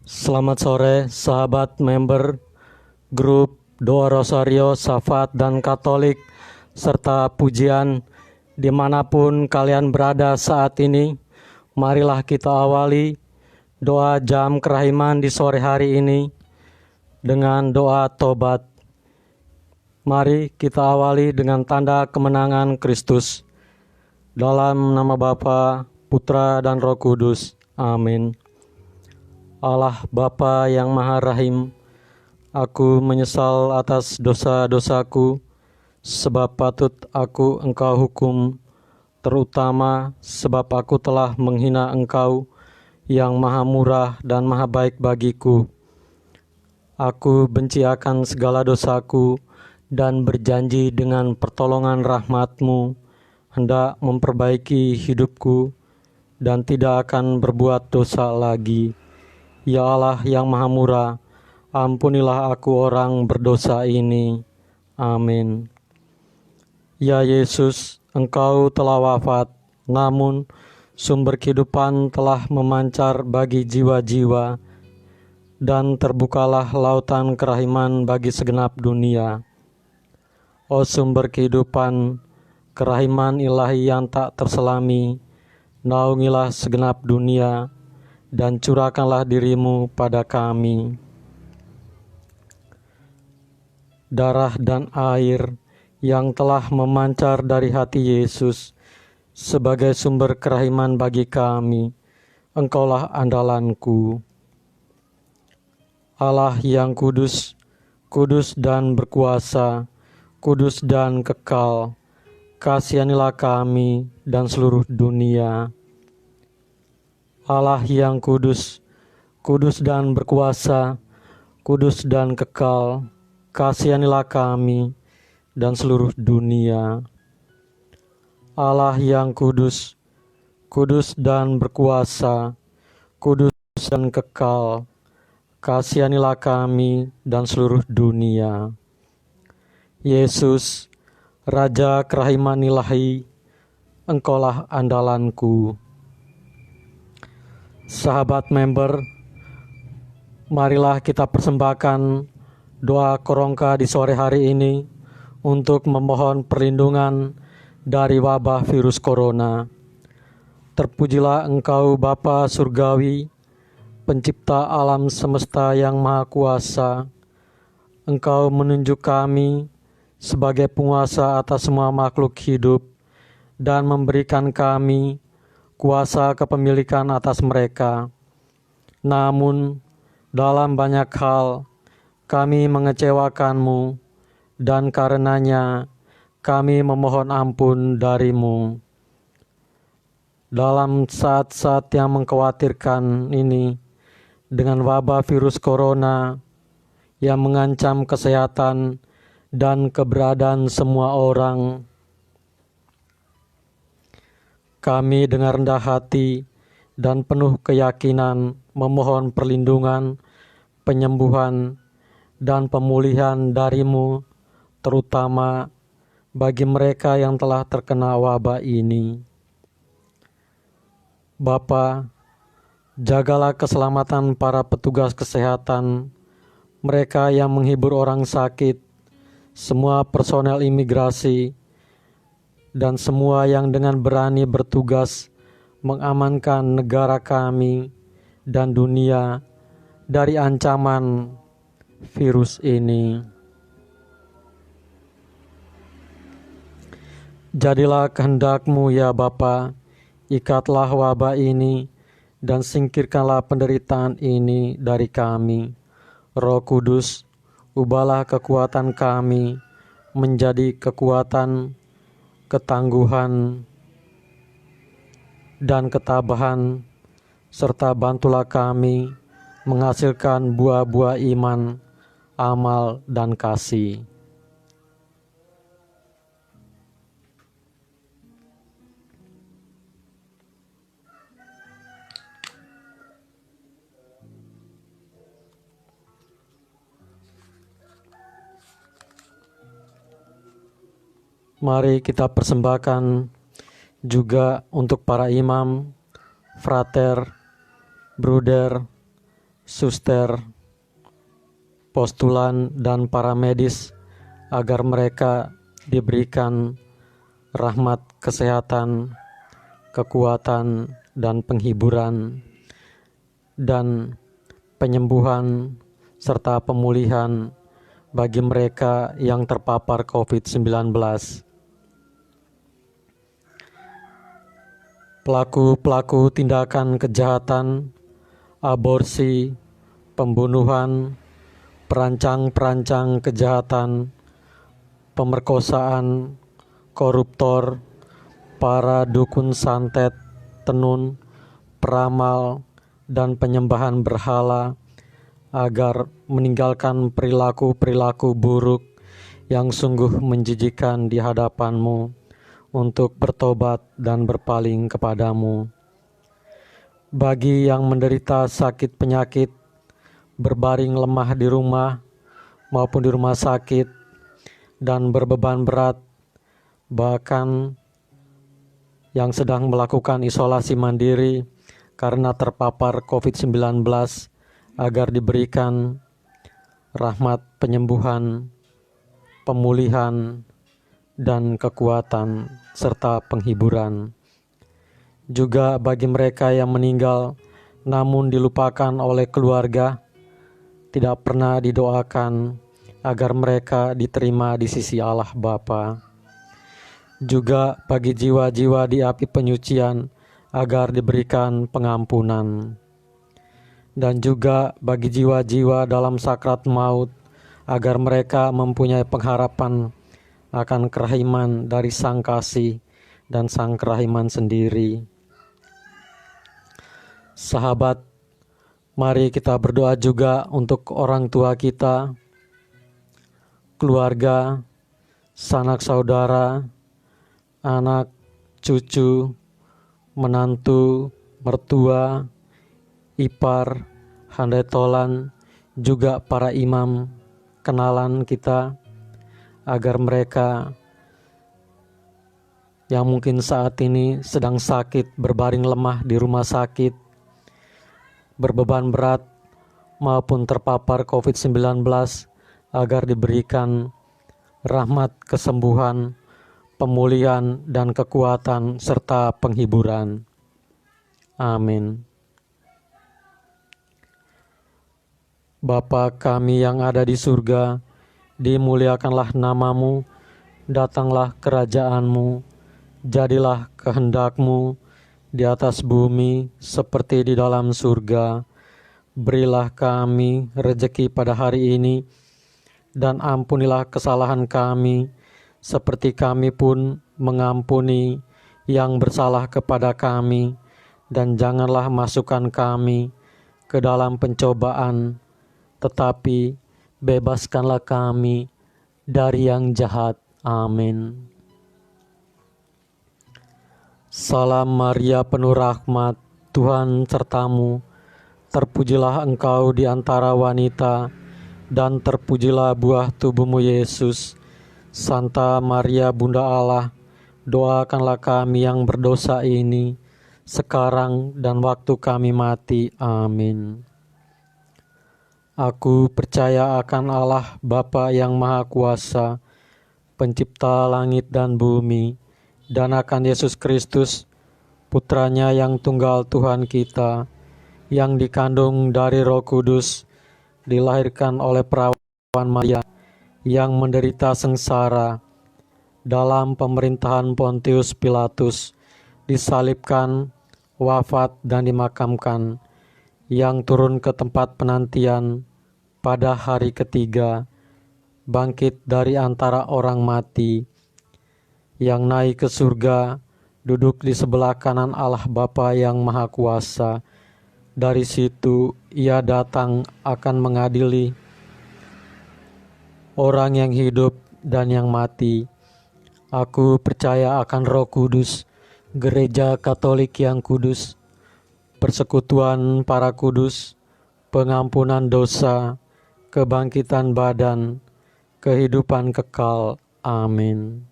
Selamat sore sahabat member grup Doa Rosario, Syafat dan Katolik serta pujian dimanapun kalian berada saat ini. Marilah kita awali doa jam kerahiman di sore hari ini dengan doa tobat. Mari kita awali dengan tanda kemenangan Kristus. Dalam nama Bapa, Putra dan Roh Kudus. Amin. Allah Bapa yang Maha Rahim, aku menyesal atas dosa-dosaku, sebab patut aku Engkau hukum, terutama sebab aku telah menghina Engkau yang Maha Murah dan Maha Baik bagiku. Aku benci akan segala dosaku dan berjanji dengan pertolongan rahmat-Mu hendak memperbaiki hidupku dan tidak akan berbuat dosa lagi. Ya Allah yang Maha Murah, ampunilah aku orang berdosa ini. Amin. Ya Yesus, Engkau telah wafat, namun sumber kehidupan telah memancar bagi jiwa-jiwa, dan terbukalah lautan kerahiman bagi segenap dunia. O sumber kehidupan, kerahiman ilahi yang tak terselami, naungilah segenap dunia, dan curahkanlah diri-Mu pada kami. Darah dan air yang telah memancar dari hati Yesus sebagai sumber kerahiman bagi kami, Engkaulah andalanku. Allah yang kudus, kudus dan berkuasa, kudus dan kekal, kasihanilah kami dan seluruh dunia. Allah yang kudus, kudus dan berkuasa, kudus dan kekal, kasihanilah kami dan seluruh dunia. Allah yang kudus, kudus dan berkuasa, kudus dan kekal, kasihanilah kami dan seluruh dunia. Yesus, Raja kerahiman ilahi, Engkaulah andalanku. Sahabat member, marilah kita persembahkan doa korongka di sore hari ini untuk memohon perlindungan dari wabah virus corona. Terpujilah Engkau Bapa Surgawi, pencipta alam semesta yang maha kuasa. Engkau menunjuk kami sebagai penguasa atas semua makhluk hidup dan memberikan kami kuasa kepemilikan atas mereka. Namun, dalam banyak hal, kami mengecewakan-Mu, dan karenanya kami memohon ampun dari-Mu. Dalam saat-saat yang mengkhawatirkan ini, dengan wabah virus corona yang mengancam kesehatan dan keberadaan semua orang, kami dengan rendah hati dan penuh keyakinan memohon perlindungan, penyembuhan, dan pemulihan dari-Mu, terutama bagi mereka yang telah terkena wabah ini. Bapa, jagalah keselamatan para petugas kesehatan, mereka yang menghibur orang sakit, semua personel imigrasi, dan semua yang dengan berani bertugas mengamankan negara kami dan dunia dari ancaman virus ini. Jadilah kehendak-Mu ya Bapa, ikatlah wabah ini dan singkirkanlah penderitaan ini dari kami. Roh Kudus, ubahlah kekuatan kami menjadi kekuatan, ketangguhan, dan ketabahan, serta bantulah kami menghasilkan buah-buah iman, amal, dan kasih. Mari kita persembahkan juga untuk para imam, frater, bruder, suster, postulan, dan para medis agar mereka diberikan rahmat kesehatan, kekuatan, dan penghiburan, dan penyembuhan serta pemulihan bagi mereka yang terpapar COVID-19. Pelaku-pelaku tindakan kejahatan, aborsi, pembunuhan, perancang-perancang kejahatan, pemerkosaan, koruptor, para dukun santet, tenun, peramal, dan penyembahan berhala, agar meninggalkan perilaku-perilaku buruk yang sungguh menjijikkan di hadapan-Mu, untuk bertobat dan berpaling kepadamu. Bagi yang menderita sakit penyakit, berbaring lemah di rumah maupun di rumah sakit, dan berbeban berat, bahkan yang sedang melakukan isolasi mandiri karena terpapar COVID-19, agar diberikan rahmat penyembuhan, pemulihan, dan kekuatan serta penghiburan. Juga bagi mereka yang meninggal namun dilupakan oleh keluarga, tidak pernah didoakan agar mereka diterima di sisi Allah Bapa. Juga bagi jiwa-jiwa di api penyucian agar diberikan pengampunan. Dan juga bagi jiwa-jiwa dalam sakrat maut agar mereka mempunyai pengharapan akan kerahiman dari Sang Kasih dan Sang Kerahiman sendiri. Sahabat, mari kita berdoa juga untuk orang tua kita, keluarga, sanak saudara, anak, cucu, menantu, mertua, ipar, handai tolan, juga para imam kenalan kita, agar mereka yang mungkin saat ini sedang sakit, berbaring lemah di rumah sakit, berbeban berat, maupun terpapar COVID-19, agar diberikan rahmat kesembuhan, pemulihan, dan kekuatan, serta penghiburan. Amin. Bapa kami yang ada di surga, dimuliakanlah nama-Mu, datanglah kerajaan-Mu, jadilah kehendak-Mu di atas bumi seperti di dalam surga. Berilah kami rejeki pada hari ini, dan ampunilah kesalahan kami, seperti kami pun mengampuni yang bersalah kepada kami, dan janganlah masukkan kami ke dalam pencobaan, tetapi bebaskanlah kami dari yang jahat. Amin. Salam Maria, penuh rahmat, Tuhan sertamu. Terpujilah engkau di antara wanita, dan terpujilah buah tubuhmu Yesus. Santa Maria, Bunda Allah, doakanlah kami yang berdosa ini, sekarang dan waktu kami mati. Amin. Aku percaya akan Allah Bapa yang Maha Kuasa, Pencipta langit dan bumi, dan akan Yesus Kristus, Putranya yang tunggal Tuhan kita, yang dikandung dari Roh Kudus, dilahirkan oleh perawan Maria, yang menderita sengsara dalam pemerintahan Pontius Pilatus, disalibkan, wafat, dan dimakamkan, yang turun ke tempat penantian pada hari ketiga, bangkit dari antara orang mati, yang naik ke surga, duduk di sebelah kanan Allah Bapa yang Maha Kuasa. Dari situ Ia datang akan mengadili orang yang hidup dan yang mati. Aku percaya akan Roh Kudus, Gereja Katolik yang kudus, persekutuan para kudus, pengampunan dosa, kebangkitan badan, kehidupan kekal. Amin.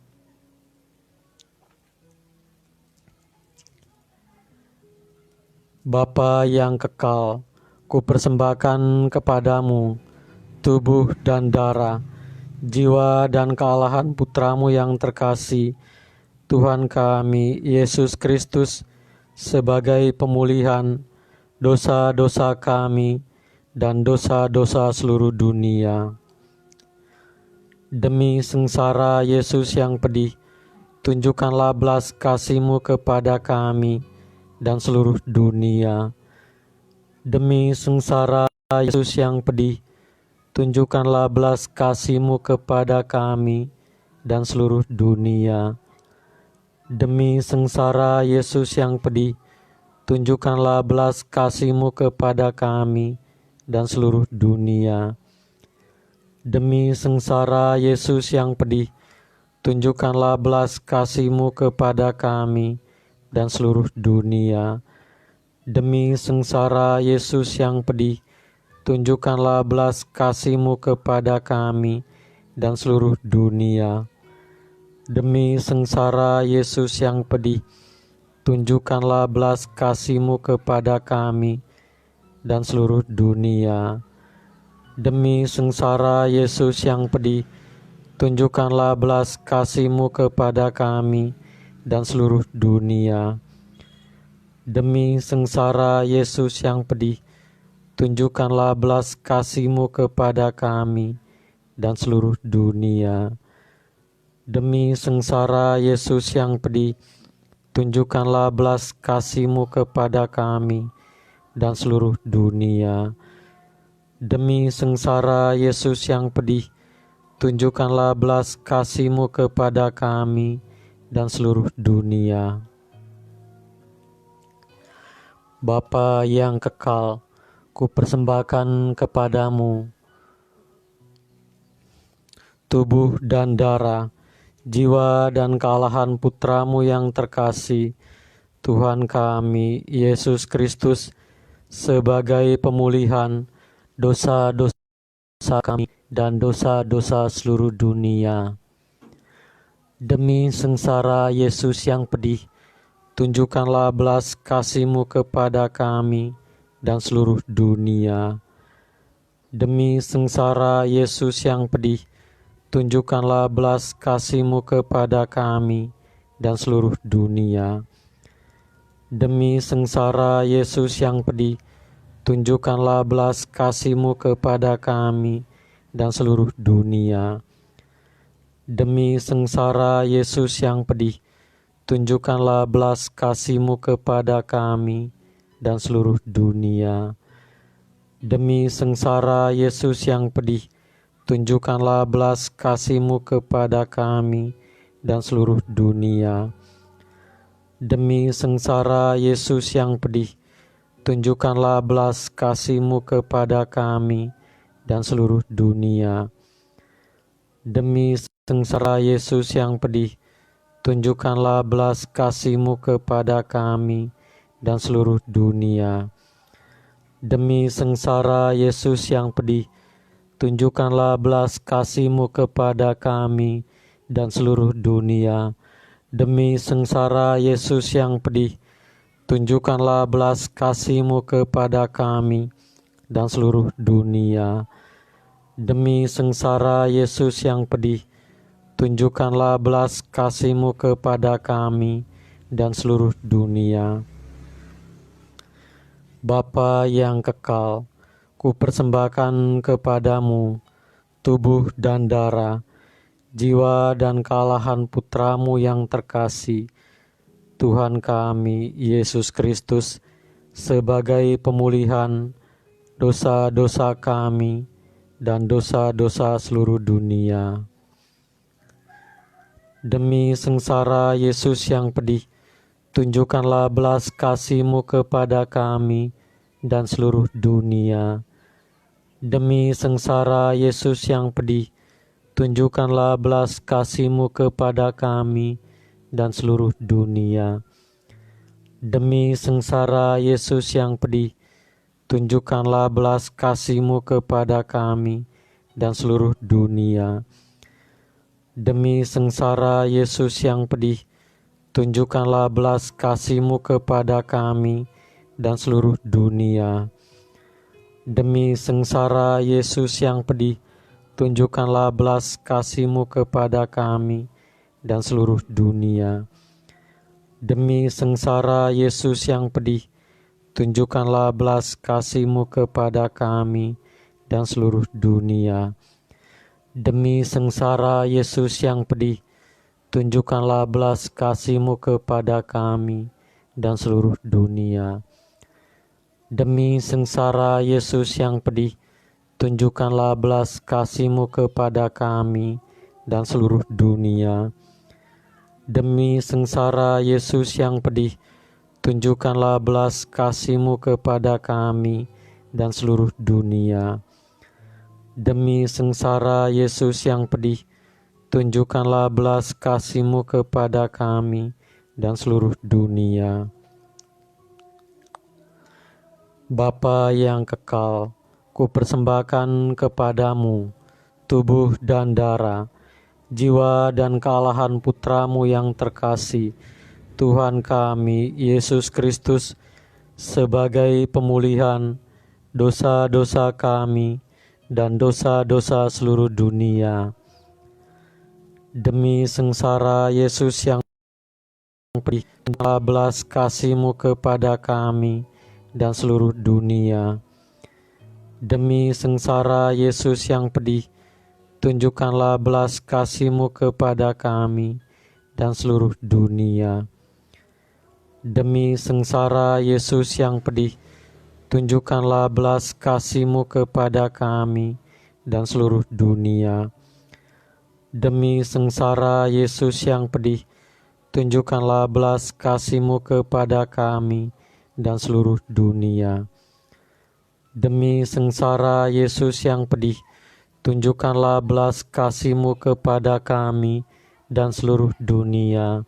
Bapa yang kekal, kupersembahkan kepadamu tubuh dan darah, jiwa dan kealahan putramu yang terkasih, Tuhan kami Yesus Kristus, sebagai pemulihan dosa-dosa kami dan dosa-dosa seluruh dunia. Demi sengsara Yesus yang pedih, tunjukkanlah belas kasih-Mu kepada kami dan seluruh dunia. Demi sengsara Yesus yang pedih, tunjukkanlah belas kasih-Mu kepada kami dan seluruh dunia. Demi sengsara Yesus yang pedih, tunjukkanlah belas kasih-Mu kepada kami dan seluruh dunia. Demi sengsara Yesus yang pedih, tunjukkanlah belas kasih-Mu kepada kami dan seluruh dunia. Demi sengsara Yesus yang pedih, tunjukkanlah belas kasih-Mu kepada kami dan seluruh dunia. Demi sengsara Yesus yang pedih, tunjukkanlah belas kasih-Mu kepada kami dan seluruh dunia. Demi sengsara Yesus yang pedih, tunjukkanlah belas kasih-Mu kepada kami dan seluruh dunia. Demi sengsara Yesus yang pedih, tunjukkanlah belas kasih-Mu kepada kami dan seluruh dunia. Demi sengsara Yesus yang pedih, tunjukkanlah belas kasih-Mu kepada kami dan seluruh dunia. Demi sengsara Yesus yang pedih, tunjukkanlah belas kasih-Mu kepada kami dan seluruh dunia. Bapa yang kekal, kupersembahkan kepadamu tubuh dan darah, jiwa dan kealahan putramu yang terkasih, Tuhan kami Yesus Kristus, sebagai pemulihan dosa-dosa kami dan dosa-dosa seluruh dunia. Demi sengsara Yesus yang pedih, tunjukkanlah belas kasih-Mu kepada kami dan seluruh dunia. Demi sengsara Yesus yang pedih, tunjukkanlah belas kasih-Mu kepada kami dan seluruh dunia. Demi sengsara Yesus yang pedih, tunjukkanlah belas kasih-Mu kepada kami dan seluruh dunia. Demi sengsara Yesus yang pedih, tunjukkanlah belas kasih-Mu kepada kami dan seluruh dunia. Demi sengsara Yesus yang pedih, tunjukkanlah belas kasih-Mu kepada kami dan seluruh dunia. Demi sengsara Yesus yang pedih, tunjukkanlah belas kasih-Mu kepada kami dan seluruh dunia. Demi sengsara Yesus yang pedih, tunjukkanlah belas kasih-Mu kepada kami dan seluruh dunia. Demi sengsara Yesus yang pedih, tunjukkanlah belas kasih-Mu kepada kami dan seluruh dunia. Demi sengsara Yesus yang pedih, tunjukkanlah belas kasih-Mu kepada kami dan seluruh dunia. Demi sengsara Yesus yang pedih, tunjukkanlah belas kasih-Mu kepada kami dan seluruh dunia. Bapa yang kekal, kupersembahkan kepadamu tubuh dan darah, jiwa dan kealahan putramu yang terkasih, Tuhan kami Yesus Kristus, sebagai pemulihan dosa-dosa kami dan dosa-dosa seluruh dunia. Demi sengsara Yesus yang pedih, tunjukkanlah belas kasih-Mu kepada kami dan seluruh dunia. Demi sengsara Yesus yang pedih, tunjukkanlah belas kasih-Mu kepada kami dan seluruh dunia. Demi sengsara Yesus yang pedih, tunjukkanlah belas kasih-Mu kepada kami dan seluruh dunia. Demi sengsara Yesus yang pedih, tunjukkanlah belas kasih-Mu kepada kami dan seluruh dunia. Demi sengsara Yesus yang pedih, tunjukkanlah belas kasih-Mu kepada kami dan seluruh dunia. Demi sengsara Yesus yang pedih, tunjukkanlah belas kasih-Mu kepada kami dan seluruh dunia. Demi sengsara Yesus yang pedih, tunjukkanlah belas kasih-Mu kepada kami dan seluruh dunia. Demi sengsara Yesus yang pedih, tunjukkanlah belas kasih-Mu kepada kami dan seluruh dunia. Demi sengsara Yesus yang pedih, tunjukkanlah belas kasih-Mu kepada kami dan seluruh dunia. Demi sengsara Yesus yang pedih, tunjukkanlah belas kasih-Mu kepada kami dan seluruh dunia. Bapa yang kekal, kupersembahkan kepadamu tubuh dan darah, jiwa dan kealahan Putra-Mu yang terkasih, Tuhan kami Yesus Kristus, sebagai pemulihan dosa-dosa kami dan dosa-dosa seluruh dunia. Demi sengsara Yesus yang pedih, belas kasih-Mu kepada kami dan seluruh dunia. Demi sengsara Yesus yang pedih, tunjukkanlah belas kasih-Mu kepada kami dan seluruh dunia. Demi sengsara Yesus yang pedih, tunjukkanlah belas kasih-Mu kepada kami dan seluruh dunia. Demi sengsara Yesus yang pedih, tunjukkanlah belas kasih-Mu kepada kami dan seluruh dunia. Demi sengsara Yesus yang pedih, tunjukkanlah belas kasih-Mu kepada kami dan seluruh dunia.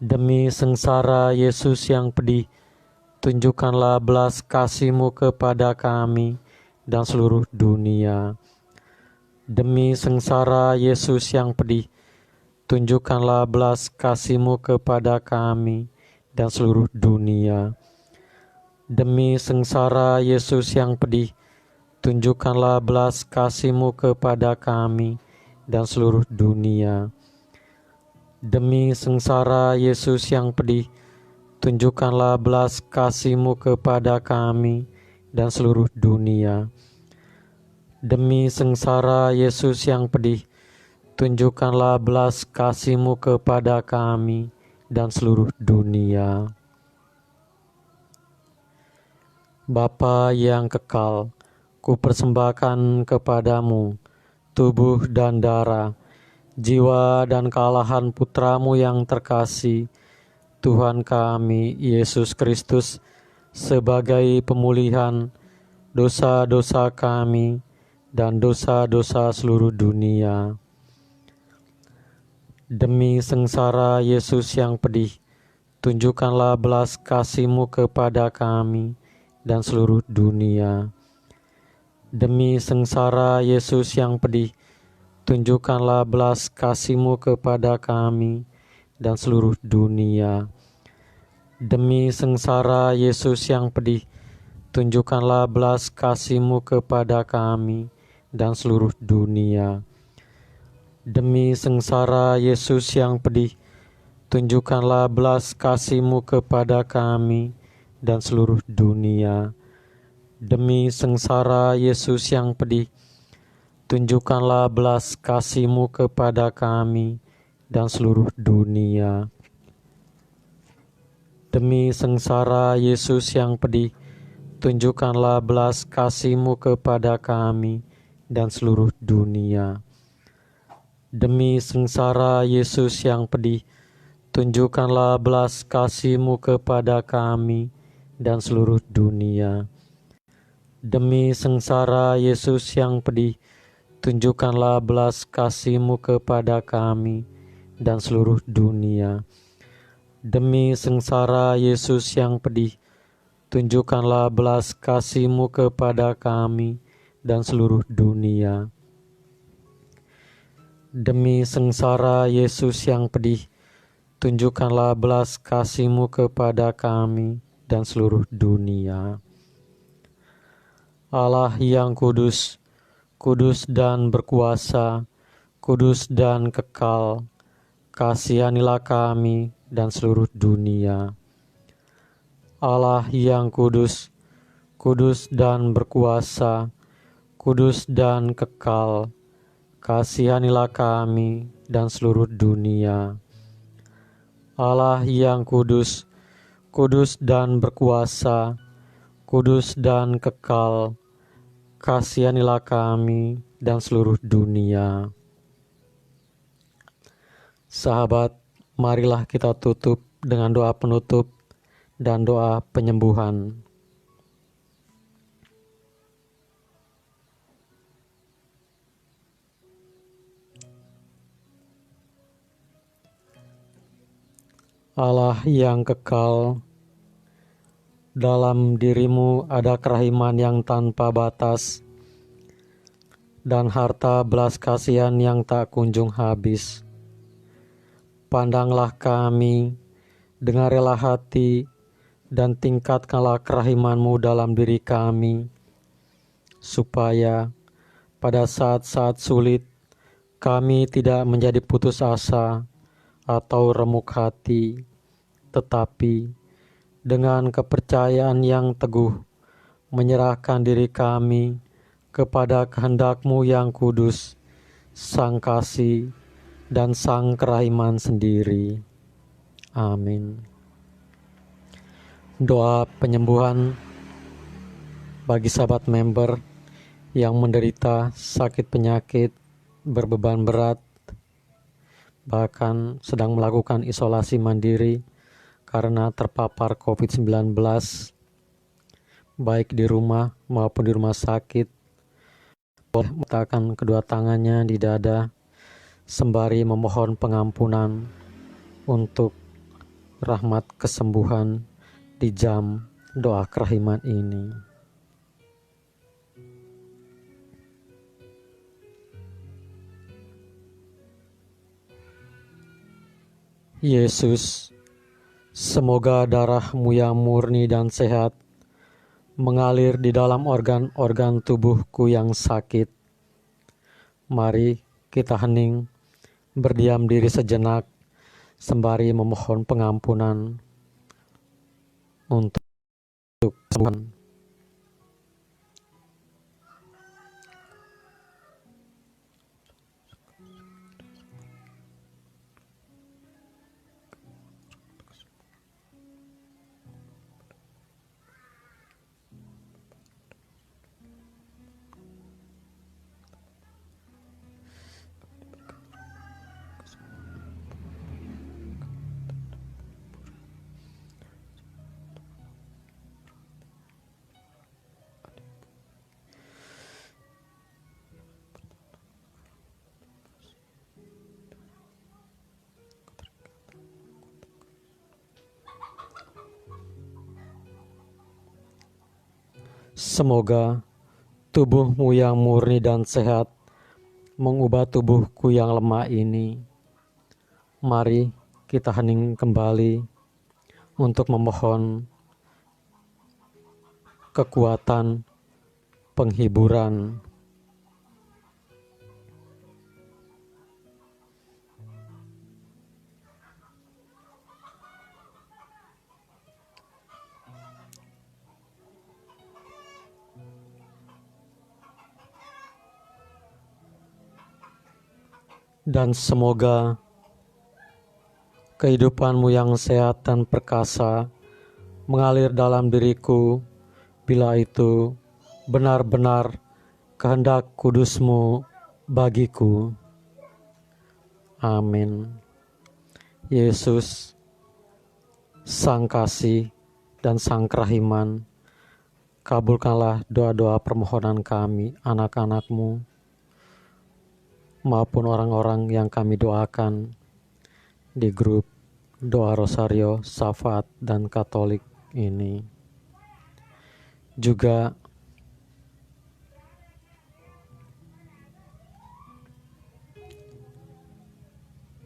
Demi sengsara Yesus yang pedih, tunjukkanlah belas kasih-Mu kepada kami dan seluruh dunia. Demi sengsara Yesus yang pedih, tunjukkanlah belas kasih-Mu kepada kami dan seluruh dunia. Demi sengsara Yesus yang pedih, tunjukkanlah belas kasih-Mu kepada kami dan seluruh dunia. Demi sengsara Yesus yang pedih, tunjukkanlah belas kasih-Mu kepada kami dan seluruh dunia. Demi sengsara Yesus yang pedih, tunjukkanlah belas kasih-Mu kepada kami dan seluruh dunia. Bapa yang kekal, kupersembahkan kepadamu tubuh dan darah, jiwa dan kealahan Putra-Mu yang terkasih, Tuhan kami Yesus Kristus, sebagai pemulihan dosa-dosa kami dan dosa-dosa seluruh dunia. Demi sengsara Yesus yang pedih, tunjukkanlah belas kasih-Mu kepada kami dan seluruh dunia. Demi sengsara Yesus yang pedih, tunjukkanlah belas kasih-Mu kepada kami dan seluruh dunia. Demi sengsara Yesus yang pedih, tunjukkanlah belas kasih-Mu kepada kami dan seluruh dunia. Demi sengsara Yesus yang pedih, tunjukkanlah belas kasih-Mu kepada kami dan seluruh dunia. Demi sengsara Yesus yang pedih, tunjukkanlah belas kasih-Mu kepada kami dan seluruh dunia. Demi sengsara Yesus yang pedih, tunjukkanlah belas kasih-Mu kepada kami dan seluruh dunia. Demi sengsara Yesus yang pedih, tunjukkanlah belas kasih-Mu kepada kami dan seluruh dunia. Demi sengsara Yesus yang pedih, tunjukkanlah belas kasih-Mu kepada kami dan seluruh dunia. Demi sengsara Yesus yang pedih, tunjukkanlah belas kasih-Mu kepada kami dan seluruh dunia. Demi sengsara Yesus yang pedih, tunjukkanlah belas kasih-Mu kepada kami dan seluruh dunia. Allah yang kudus, kudus dan berkuasa, kudus dan kekal, kasihanilah kami dan seluruh dunia. Allah yang kudus, kudus dan berkuasa, kudus dan kekal, kasihanilah kami dan seluruh dunia. Allah yang kudus, kudus dan berkuasa, kudus dan kekal, kasihanilah kami dan seluruh dunia. Sahabat, marilah kita tutup dengan doa penutup dan doa penyembuhan. Allah yang kekal, dalam dirimu ada kerahiman yang tanpa batas dan harta belas kasihan yang tak kunjung habis. Pandanglah kami dengan rela hati dan tingkatkanlah kerahiman-Mu dalam diri kami, supaya pada saat-saat sulit kami tidak menjadi putus asa atau remuk hati, tetapi dengan kepercayaan yang teguh menyerahkan diri kami kepada kehendak-Mu yang kudus, Sang Kasih dan Sang Kerahiman sendiri. Amin. Doa penyembuhan bagi sahabat member yang menderita sakit penyakit, berbeban berat, bahkan sedang melakukan isolasi mandiri karena terpapar COVID-19, baik di rumah maupun di rumah sakit. Boleh meletakkan kedua tangannya di dada sembari memohon pengampunan untuk rahmat kesembuhan di jam doa kerahiman ini. Yesus, semoga darah-Mu yang murni dan sehat mengalir di dalam organ-organ tubuhku yang sakit. Mari kita hening, berdiam diri sejenak, sembari memohon pengampunan untuk kesembuhan. Semoga tubuh-Mu yang murni dan sehat mengubah tubuhku yang lemah ini. Mari kita hening kembali untuk memohon kekuatan penghiburan. Dan semoga kehidupan-Mu yang sehat dan perkasa mengalir dalam diriku, bila itu benar-benar kehendak kudus-Mu bagiku. Amin. Yesus, Sang Kasih dan Sang Kerahiman, kabulkanlah doa-doa permohonan kami, anak-anak-Mu, maupun orang-orang yang kami doakan di grup doa Rosario, Syafaat, dan Katolik ini. Juga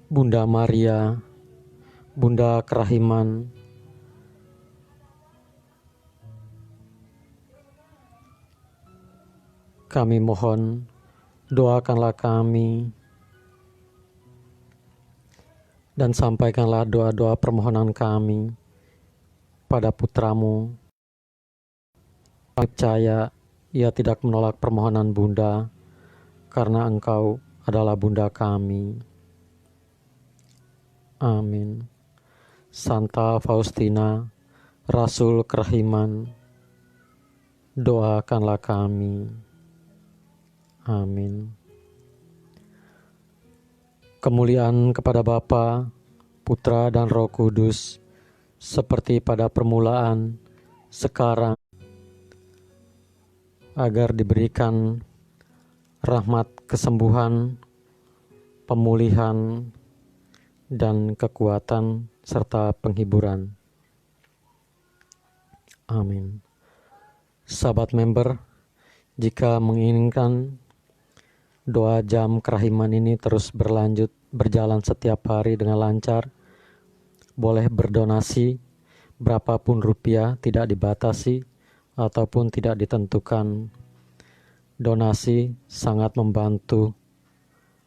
Bunda Maria, Bunda Kerahiman, Kami mohon, doakanlah kami dan sampaikanlah doa-doa permohonan kami pada putramu. Kami percaya ia tidak menolak permohonan Bunda, karena Engkau adalah Bunda kami. Amin. Santa Faustina, Rasul Kerahiman, doakanlah kami. Amin. Kemuliaan kepada Bapa, Putra dan Roh Kudus, seperti pada permulaan, sekarang, agar diberikan rahmat kesembuhan, pemulihan, dan kekuatan serta penghiburan. Amin. Sahabat member, jika menginginkan doa jam kerahiman ini terus berjalan setiap hari dengan lancar, boleh berdonasi berapapun rupiah, tidak dibatasi ataupun tidak ditentukan. Donasi sangat membantu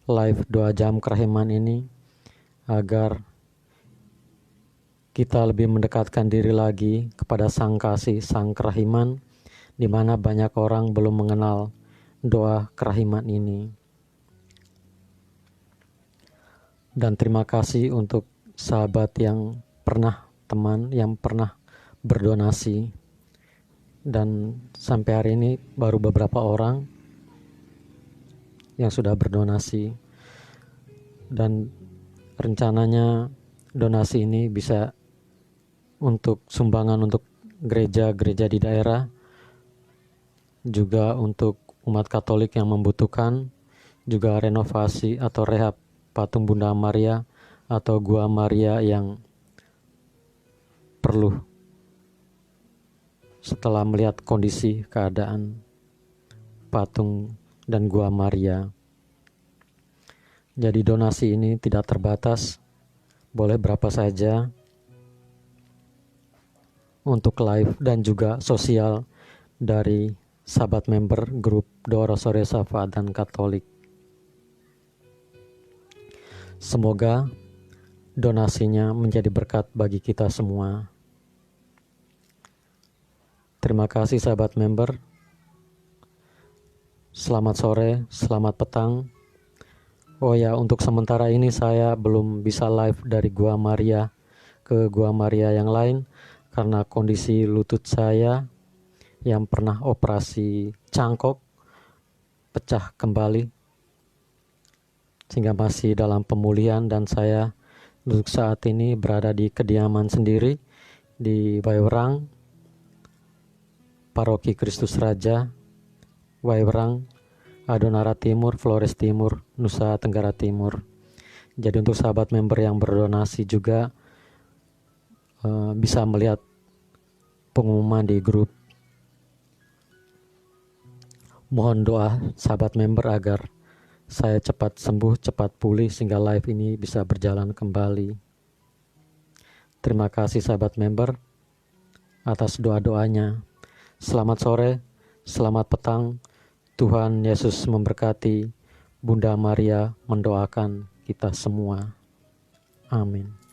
live doa jam kerahiman ini agar kita lebih mendekatkan diri lagi kepada Sang Kasih, Sang Kerahiman, di mana banyak orang belum mengenal doa kerahiman ini. Dan terima kasih untuk sahabat yang pernah berdonasi, dan sampai hari ini baru beberapa orang yang sudah berdonasi, dan rencananya donasi ini bisa untuk sumbangan untuk gereja-gereja di daerah, juga untuk umat Katolik yang membutuhkan, juga renovasi atau rehab patung Bunda Maria atau Gua Maria yang perlu setelah melihat kondisi keadaan patung dan Gua Maria. Jadi donasi ini tidak terbatas, boleh berapa saja untuk live dan juga sosial dari sahabat member grup Doa Rosario Syafaat dan Katolik. Semoga donasinya menjadi berkat bagi kita semua. Terima kasih sahabat member. Selamat sore, selamat petang. Oh ya, untuk sementara ini saya belum bisa live dari Gua Maria ke Gua Maria yang lain karena kondisi lutut saya yang pernah operasi cangkok pecah kembali, sehingga masih dalam pemulihan, dan saya untuk saat ini berada di kediaman sendiri di Waiwerang, Paroki Kristus Raja, Waiwerang, Adonara Timur, Flores Timur, Nusa Tenggara Timur. Jadi untuk sahabat member yang berdonasi juga bisa melihat pengumuman di grup. Mohon doa sahabat member agar saya cepat sembuh, cepat pulih sehingga live ini bisa berjalan kembali. Terima kasih sahabat member atas doa-doanya. Selamat sore, selamat petang. Tuhan Yesus memberkati. Bunda Maria mendoakan kita semua. Amin.